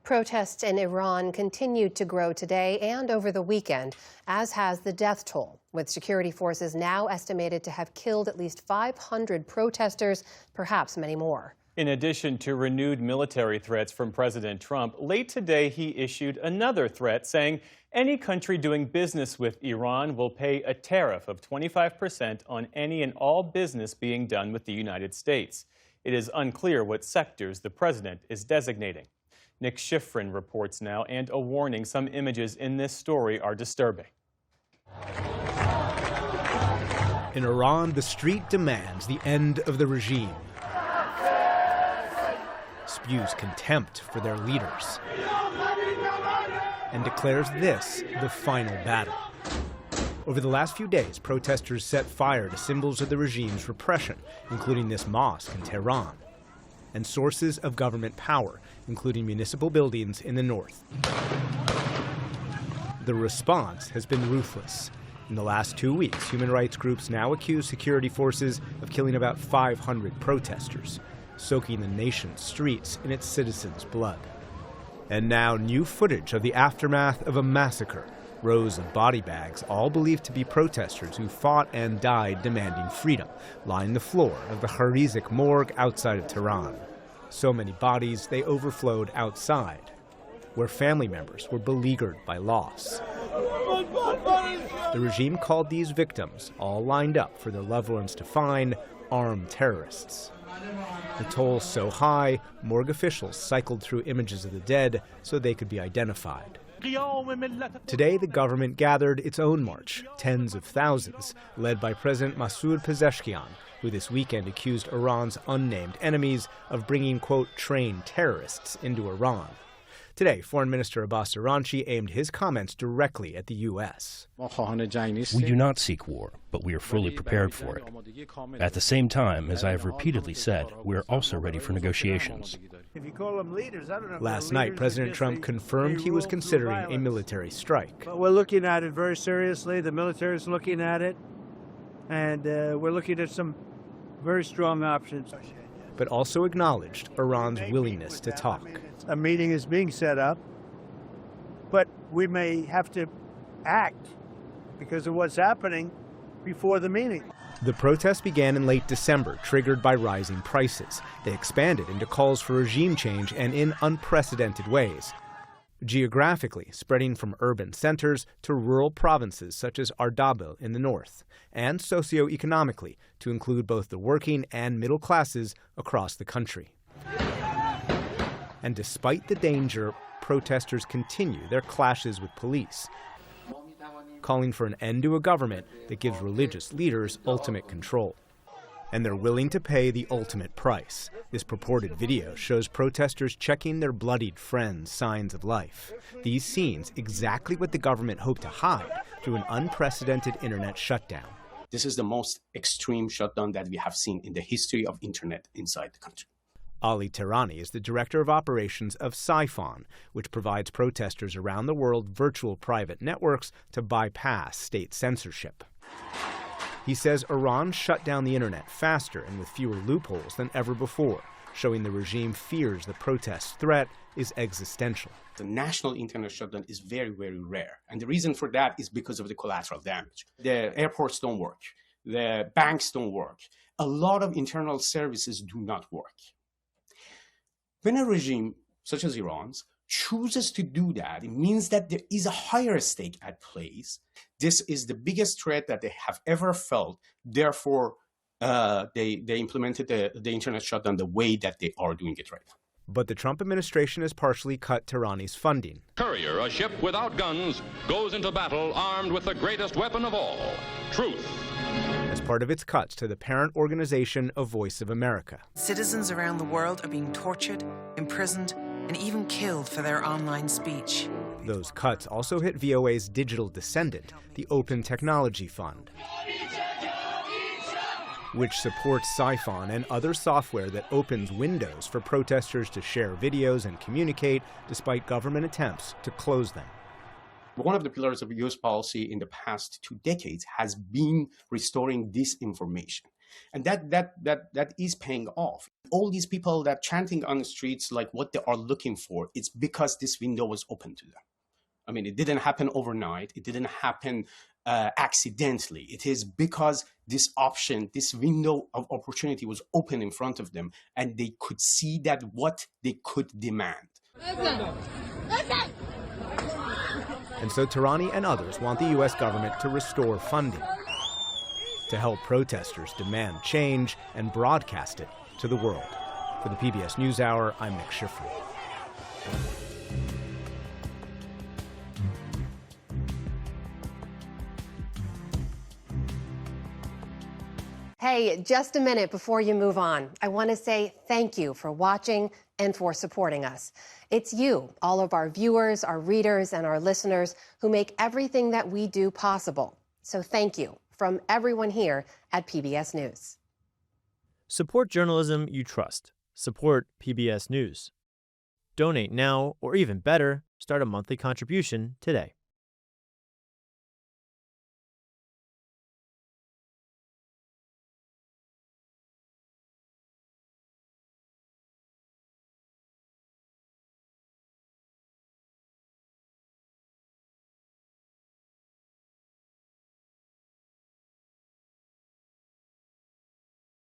Protests in Iran continued to grow today and over the weekend, as has the death toll, with security forces now estimated to have killed at least 500 protesters, perhaps many more. In addition to renewed military threats from President Trump, late today he issued another threat saying any country doing business with Iran will pay a tariff of 25% on any and all business being done with the United States. It is unclear what sectors the president is designating. Nick Schifrin reports now, and a warning: some images in this story are disturbing. In Iran, the street demands the end of the regime, spews contempt for their leaders, and declares this the final battle. Over the last few days, protesters set fire to symbols of the regime's repression, including this mosque in Tehran, and sources of government power, including municipal buildings in the north. The response has been ruthless. In the last 2 weeks, human rights groups now accuse security forces of killing about 500 protesters, soaking the nation's streets in its citizens' blood. And now new footage of the aftermath of a massacre. Rows of body bags, all believed to be protesters who fought and died demanding freedom, line the floor of the Kharizik morgue outside of Tehran. So many bodies, they overflowed outside, where family members were beleaguered by loss. The regime called these victims, all lined up for their loved ones to find, armed terrorists. The toll so high, morgue officials cycled through images of the dead so they could be identified. Today, the government gathered its own march, tens of thousands, led by President Masoud Pezeshkian, who this weekend accused Iran's unnamed enemies of bringing, quote, trained terrorists into Iran. Today, Foreign Minister Abbas Araghchi aimed his comments directly at the U.S. We do not seek war, but we are fully prepared for it. At the same time, as I have repeatedly said, we are also ready for negotiations. Last night, President Trump confirmed he was considering a military strike. But we're looking at it very seriously. The military is looking at it, and we're looking at some very strong options. But also acknowledged Iran's willingness to talk. A meeting is being set up, but we may have to act because of what's happening before the meeting. The protests began in late December, triggered by rising prices. They expanded into calls for regime change and in unprecedented ways. Geographically, spreading from urban centers to rural provinces such as Ardabil in the north, and socioeconomically to include both the working and middle classes across the country. And despite the danger, protesters continue their clashes with police, calling for an end to a government that gives religious leaders ultimate control. And they're willing to pay the ultimate price. This purported video shows protesters checking their bloodied friends' signs of life. These scenes, exactly what the government hoped to hide through an unprecedented internet shutdown. This is the most extreme shutdown that we have seen in the history of internet inside the country. Ali Tehrani is the director of operations of Siphon, which provides protesters around the world virtual private networks to bypass state censorship. He says Iran shut down the internet faster and with fewer loopholes than ever before, showing the regime fears the protest threat is existential. The national internet shutdown is very, very rare. And the reason for that is because of the collateral damage. The airports don't work. The banks don't work. A lot of internal services do not work. When a regime such as Iran's chooses to do that, it means that there is a higher stake at play. This is the biggest threat that they have ever felt. Therefore, they implemented the internet shutdown the way that they are doing it right now. But the Trump administration has partially cut Tehrani's funding. Courier, a ship without guns, goes into battle armed with the greatest weapon of all, truth. As part of its cuts to the parent organization of Voice of America. Citizens around the world are being tortured, imprisoned, and even killed for their online speech. Those cuts also hit VOA's digital descendant, the Open Technology Fund, which supports Siphon and other software that opens windows for protesters to share videos and communicate, despite government attempts to close them. One of the pillars of U.S. policy in the past 2 decades has been restoring disinformation. And that is paying off. All these people that chanting on the streets like what they are looking for, it's because this window was open to them. I mean, it didn't happen overnight. It didn't happen accidentally. It is because this option, this window of opportunity was open in front of them, and they could see that what they could demand. And so Tehrani and others want the U.S. government to restore funding to help protesters demand change and broadcast it to the world. For the PBS NewsHour, I'm Nick Schifrin. Hey, just a minute before you move on. I want to say thank you for watching and for supporting us. It's you, all of our viewers, our readers, and our listeners who make everything that we do possible. So thank you from everyone here at PBS News. Support journalism you trust. Support PBS News. Donate now, or even better, start a monthly contribution today.